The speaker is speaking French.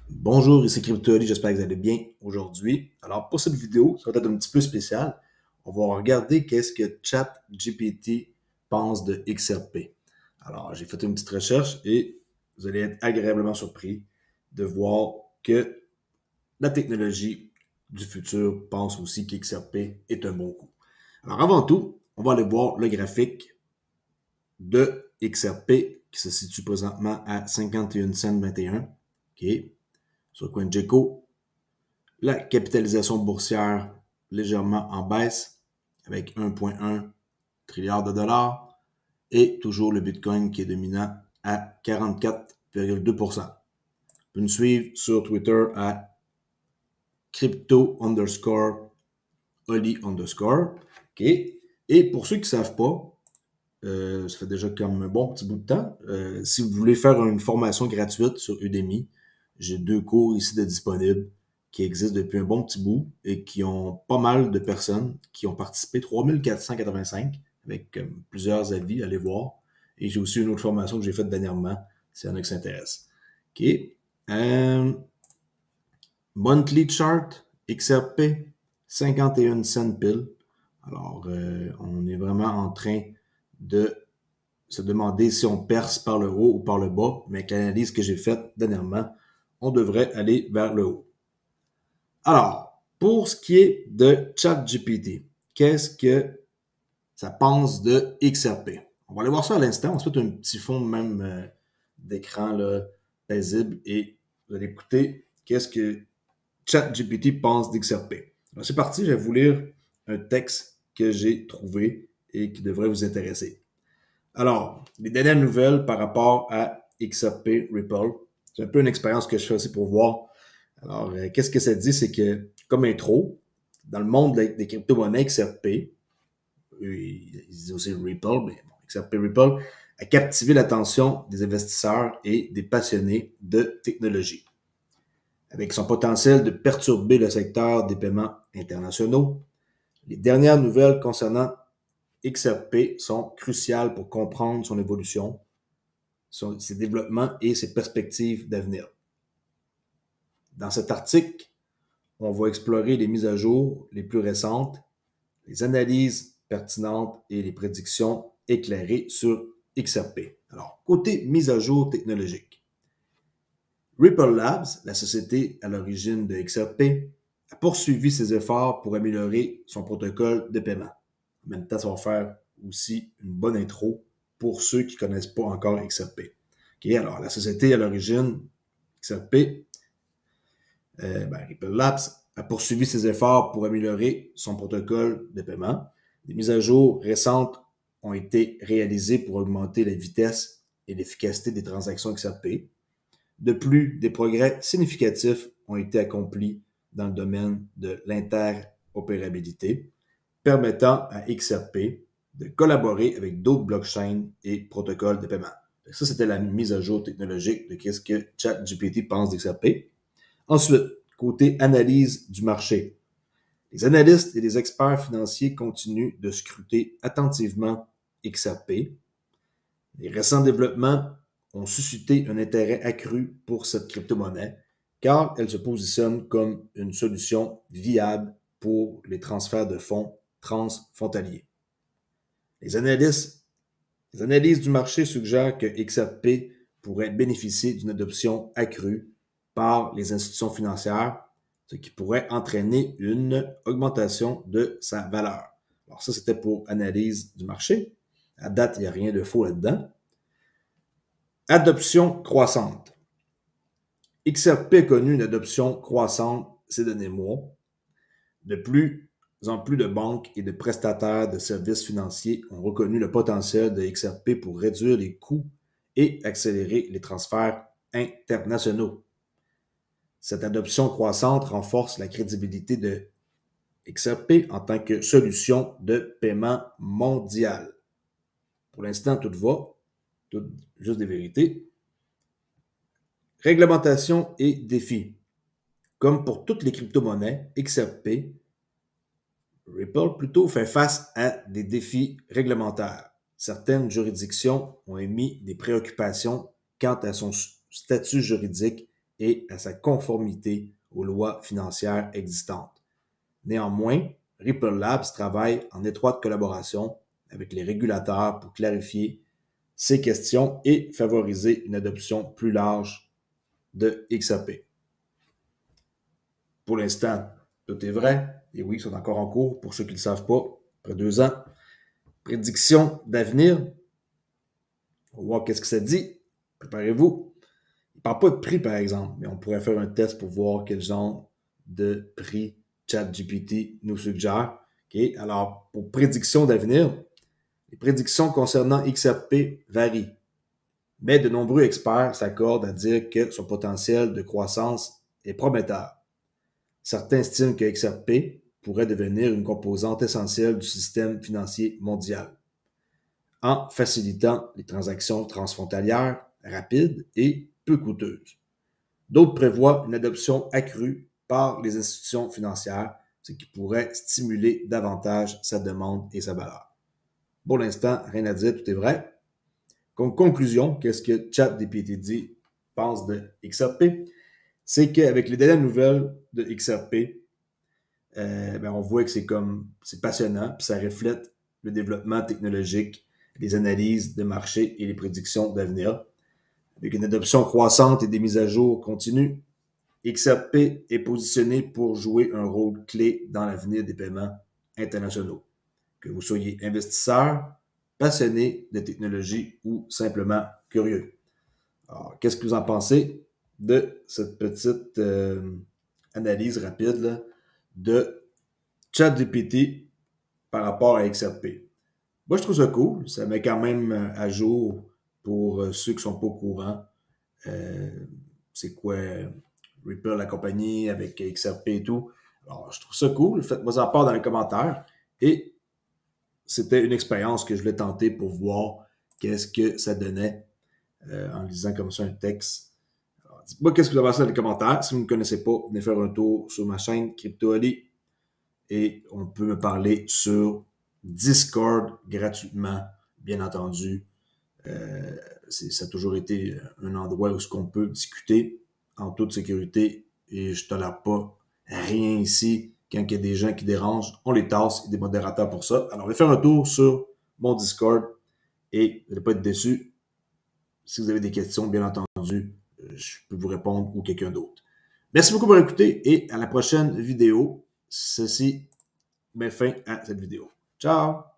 Bonjour, ici CryptoAli, j'espère que vous allez bien aujourd'hui. Alors pour cette vidéo, ça va être un petit peu spécial. On va regarder qu'est-ce que ChatGPT pense de XRP. Alors j'ai fait une petite recherche et vous allez être agréablement surpris de voir que la technologie du futur pense aussi qu'XRP est un bon coup. Alors avant tout, on va aller voir le graphique de XRP qui se situe présentement à 51 cents 21. OK. Sur CoinGecko, la capitalisation boursière légèrement en baisse avec 1,1 trilliard de dollars et toujours le Bitcoin qui est dominant à 44,2%. Vous pouvez nous suivre sur Twitter à crypto_oli_. OK. Et pour ceux qui ne savent pas, ça fait déjà comme un bon petit bout de temps. Si vous voulez faire une formation gratuite sur Udemy, j'ai 2 cours ici de disponibles qui existent depuis un bon petit bout et qui ont pas mal de personnes qui ont participé, 3485, avec plusieurs avis, allez voir. Et j'ai aussi une autre formation que j'ai faite dernièrement, s'il y en a qui s'intéressent. OK. Euh, Monthly chart, XRP, 51 cents pile. Alors, on est vraiment en train de se demander si on perce par le haut ou par le bas, mais avec l'analyse que j'ai faite dernièrement, on devrait aller vers le haut. Alors, pour ce qui est de ChatGPT, qu'est-ce que ça pense de XRP? On va aller voir ça à l'instant. On se fait un petit fond même d'écran là, paisible et vous allez écouter qu'est-ce que ChatGPT pense d'XRP. Alors, c'est parti, je vais vous lire un texte que j'ai trouvé et qui devrait vous intéresser. Alors, les dernières nouvelles par rapport à XRP Ripple, c'est un peu une expérience que je fais aussi pour voir. Alors, qu'est-ce que ça dit? C'est que, comme intro, dans le monde des crypto-monnaies, XRP, ils disent aussi Ripple, mais bon, XRP Ripple, a captivé l'attention des investisseurs et des passionnés de technologie. Avec son potentiel de perturber le secteur des paiements internationaux, les dernières nouvelles concernant XRP sont cruciales pour comprendre son évolution, ses développements et ses perspectives d'avenir. Dans cet article, on va explorer les mises à jour les plus récentes, les analyses pertinentes et les prédictions éclairées sur XRP. Alors, côté mise à jour technologique. Ripple Labs, la société à l'origine de XRP, a poursuivi ses efforts pour améliorer son protocole de paiement. En même temps, ça va faire aussi une bonne intro pour ceux qui ne connaissent pas encore XRP. Okay, alors, la société à l'origine, XRP, Ripple Labs, a poursuivi ses efforts pour améliorer son protocole de paiement. Des mises à jour récentes ont été réalisées pour augmenter la vitesse et l'efficacité des transactions XRP. De plus, des progrès significatifs ont été accomplis dans le domaine de l'interopérabilité, permettant à XRP de collaborer avec d'autres blockchains et protocoles de paiement. Ça, c'était la mise à jour technologique de ce que ChatGPT pense d'XRP. Ensuite, côté analyse du marché. Les analystes et les experts financiers continuent de scruter attentivement XRP. Les récents développements ont suscité un intérêt accru pour cette crypto-monnaie car elle se positionne comme une solution viable pour les transferts de fonds transfrontaliers. Les analyses du marché suggèrent que XRP pourrait bénéficier d'une adoption accrue par les institutions financières, ce qui pourrait entraîner une augmentation de sa valeur. Alors ça, c'était pour analyse du marché. À date, il n'y a rien de faux là-dedans. Adoption croissante. XRP a connu une adoption croissante ces derniers mois. De plus en plus de banques et de prestataires de services financiers ont reconnu le potentiel de XRP pour réduire les coûts et accélérer les transferts internationaux. Cette adoption croissante renforce la crédibilité de XRP en tant que solution de paiement mondial. Pour l'instant, tout va, tout juste des vérités. Réglementation et défis. Comme pour toutes les crypto-monnaies, XRP, Ripple plutôt fait face à des défis réglementaires. Certaines juridictions ont émis des préoccupations quant à son statut juridique et à sa conformité aux lois financières existantes. Néanmoins, Ripple Labs travaille en étroite collaboration avec les régulateurs pour clarifier ces questions et favoriser une adoption plus large de XRP. Pour l'instant, tout est vrai. Les weeks sont encore en cours. Pour ceux qui ne le savent pas, après 2 ans. Prédiction d'avenir. On va voir qu'est-ce que ça dit. Préparez-vous. Il ne parle pas de prix, par exemple, mais on pourrait faire un test pour voir quel genre de prix ChatGPT nous suggère. Okay? Alors, pour prédiction d'avenir, les prédictions concernant XRP varient, mais de nombreux experts s'accordent à dire que son potentiel de croissance est prometteur. Certains estiment que XRP pourrait devenir une composante essentielle du système financier mondial, en facilitant les transactions transfrontalières rapides et peu coûteuses. D'autres prévoient une adoption accrue par les institutions financières, ce qui pourrait stimuler davantage sa demande et sa valeur. Pour l'instant, rien à dire, tout est vrai. Comme conclusion, qu'est-ce que ChatGPT pense de XRP? C'est qu'avec les dernières nouvelles de XRP, on voit que c'est passionnant, puis ça reflète le développement technologique, les analyses de marché et les prédictions d'avenir. Avec une adoption croissante et des mises à jour continues, XRP est positionné pour jouer un rôle clé dans l'avenir des paiements internationaux. Que vous soyez investisseur, passionné de technologie ou simplement curieux. Alors, qu'est-ce que vous en pensez de cette petite analyse rapide là, de ChatGPT par rapport à XRP? Moi, je trouve ça cool. Ça met quand même à jour pour ceux qui ne sont pas au courant. C'est quoi Ripple, la compagnie, avec XRP et tout. Alors, je trouve ça cool. Faites-moi en part dans les commentaires. Et c'était une expérience que je voulais tenter pour voir qu'est-ce que ça donnait en lisant comme ça un texte. Alors, dites-moi qu'est-ce que vous avez pensé dans les commentaires. Si vous ne me connaissez pas, venez faire un tour sur ma chaîne CryptoAli et on peut me parler sur Discord gratuitement, bien entendu. Ça a toujours été un endroit où on peut discuter en toute sécurité et je ne tolère pas rien ici. Quand il y a des gens qui dérangent, on les tasse, il y a des modérateurs pour ça. Alors, on va faire un tour sur mon Discord et vous n'allez pas être déçus. Si vous avez des questions, bien entendu, je peux vous répondre ou quelqu'un d'autre. Merci beaucoup pour écouter et à la prochaine vidéo. Ceci met fin à cette vidéo. Ciao!